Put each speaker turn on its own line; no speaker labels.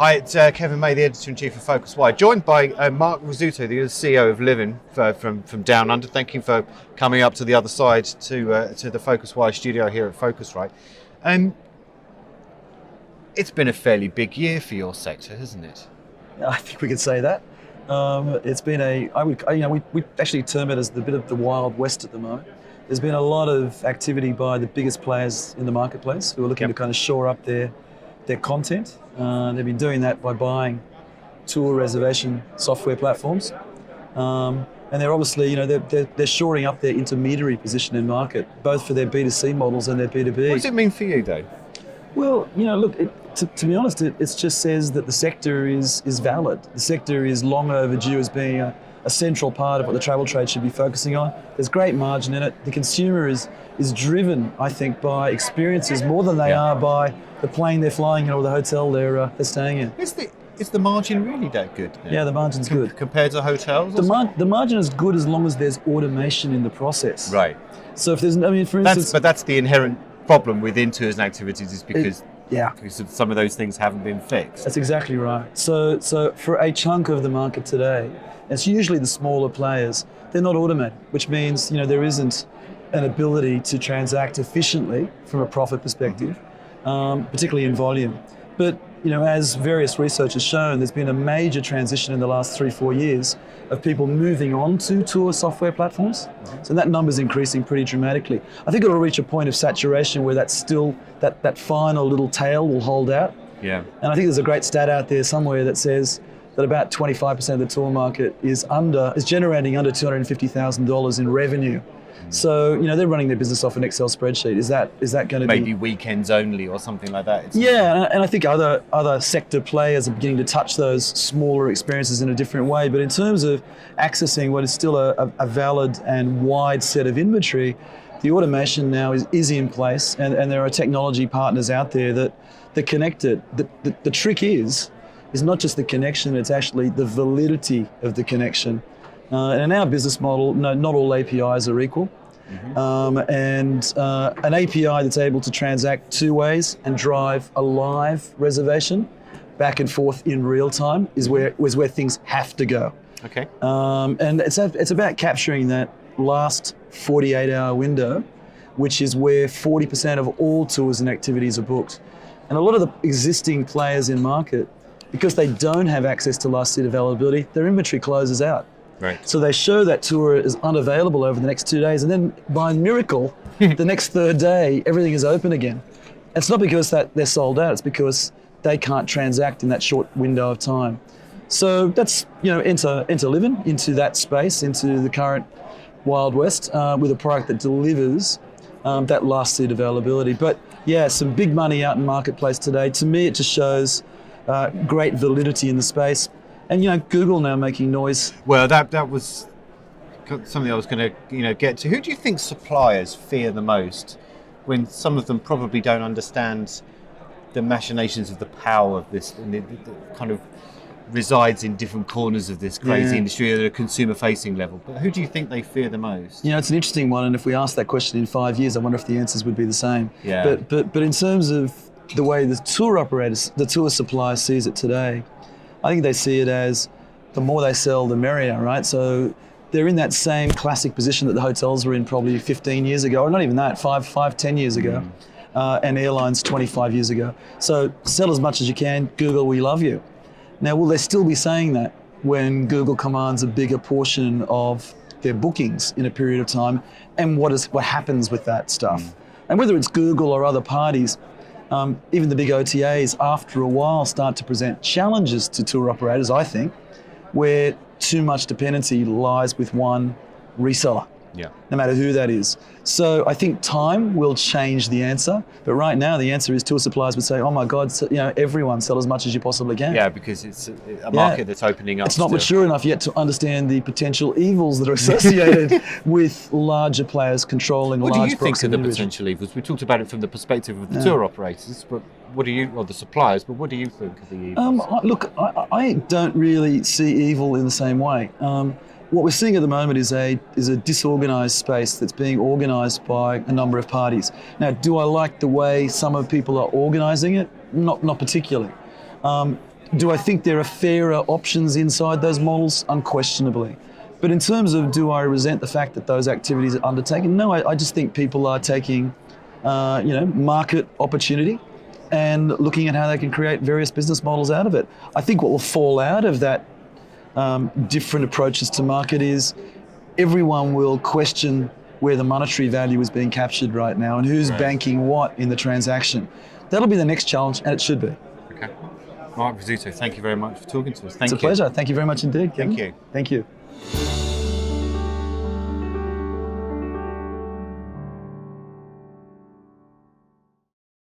Hi, it's Kevin May, the Editor-in-Chief of PhocusWire, joined by Mark Rizzuto, the CEO of LIVN from Down Under. Thank you for coming up to the other side to the PhocusWire studio here at Phocuswright. It's been a fairly big year for your sector, hasn't it?
I think we could say that. It's been we actually term it as the bit of the Wild West at the moment. There's been a lot of activity by the biggest players in the marketplace who are looking to kind of shore up their content. They've been doing that by buying tour reservation software platforms, and they're obviously, they're shoring up their intermediary position in market, both for their B2C models and their B2B.
What does it mean for you, though?
Well, look, to be honest, it just says that the sector is valid. The sector is long overdue as being a central part of what the travel trade should be focusing on. There's great margin in it. The consumer is driven, I think, by experiences more than they are by the plane they're flying in or the hotel they're staying in.
Is the margin really that good?
Yeah, the margin's good.
Compared to hotels?
The margin is good as long as there's automation in the process.
Right.
So if there's, for instance...
But that's the inherent problem within tours and activities, is because some of those things haven't been fixed.
That's exactly right. So for a chunk of the market today, it's usually the smaller players, they're not automated, which means there isn't an ability to transact efficiently from a profit perspective, particularly in volume. But as various research has shown, there's been a major transition in the last 3-4 years of people moving on to tour software platforms. So that number's increasing pretty dramatically. I think it'll reach a point of saturation where that's still, that final little tail will hold out.
Yeah. And
I think there's a great stat out there somewhere that says that about 25% of the tour market is generating under $250,000 in revenue. So they're running their business off an Excel spreadsheet. Is that going to
maybe weekends only or something like that?
Yeah, and I think other sector players are beginning to touch those smaller experiences in a different way. But in terms of accessing what is still a valid and wide set of inventory, the automation now is in place, and there are technology partners out there that connect it. The trick is not just the connection; it's actually the validity of the connection. And in our business model, not all APIs are equal. And an API that's able to transact two ways and drive a live reservation back and forth in real time is where things have to go.
Okay.
And it's about capturing that last 48-hour window, which is where 40% of all tours and activities are booked. And a lot of the existing players in market, because they don't have access to last seat availability, their inventory closes out.
Right.
So they show that tour is unavailable over the next 2 days, and then by miracle, the next third day, everything is open again. It's not because that they're sold out, it's because they can't transact in that short window of time. So that's, enter LIVN into that space, into the current Wild West, with a product that delivers that last seat availability. But yeah, some big money out in marketplace today. To me, it just shows great validity in the space. And Google now making noise.
Well, that was something I was going to get to. Who do you think suppliers fear the most, when some of them probably don't understand the machinations of the power of this, and it kind of resides in different corners of this crazy industry at a consumer-facing level? But who do you think they fear the most?
It's an interesting one, and if we ask that question in 5 years, I wonder if the answers would be the same.
Yeah.
But in terms of the way the tour operators, the tour supplier sees it today, I think they see it as the more they sell, the merrier, right? So they're in that same classic position that the hotels were in probably 15 years ago, or not even that, 10 years ago, and airlines 25 years ago. So sell as much as you can, Google, we love you. Now, will they still be saying that when Google commands a bigger portion of their bookings in a period of time? And what happens with that stuff? And whether it's Google or other parties, even the big OTAs, after a while, start to present challenges to tour operators, I think, where too much dependency lies with one reseller, no matter who that is. So I think time will change the answer, but right now the answer is tour suppliers would say, oh my God, everyone sell as much as you possibly can.
Yeah, because it's a market that's opening up.
It's not mature enough yet to understand the potential evils that are associated with larger players controlling large
What do you think
blocks
are the
of
potential evils? We talked about it from the perspective of the tour operators, but what do you, or the suppliers, but what do you think of the evils?
Look, I don't really see evil in the same way. What we're seeing at the moment is a disorganized space that's being organized by a number of parties. Now, do I like the way some of people are organizing it? Not particularly. Do I think there are fairer options inside those models? Unquestionably. But in terms of do I resent the fact that those activities are undertaken? No, I just think people are taking, market opportunity and looking at how they can create various business models out of it. I think what will fall out of that different approaches to market is everyone will question where the monetary value is being captured right now and who's banking what in the transaction. That'll be the next challenge, and it should be.
Okay. Mark Rizzuto, thank you very much for talking to us.
It's a pleasure. Thank you very much indeed, Kevin.
Thank you.
Thank you.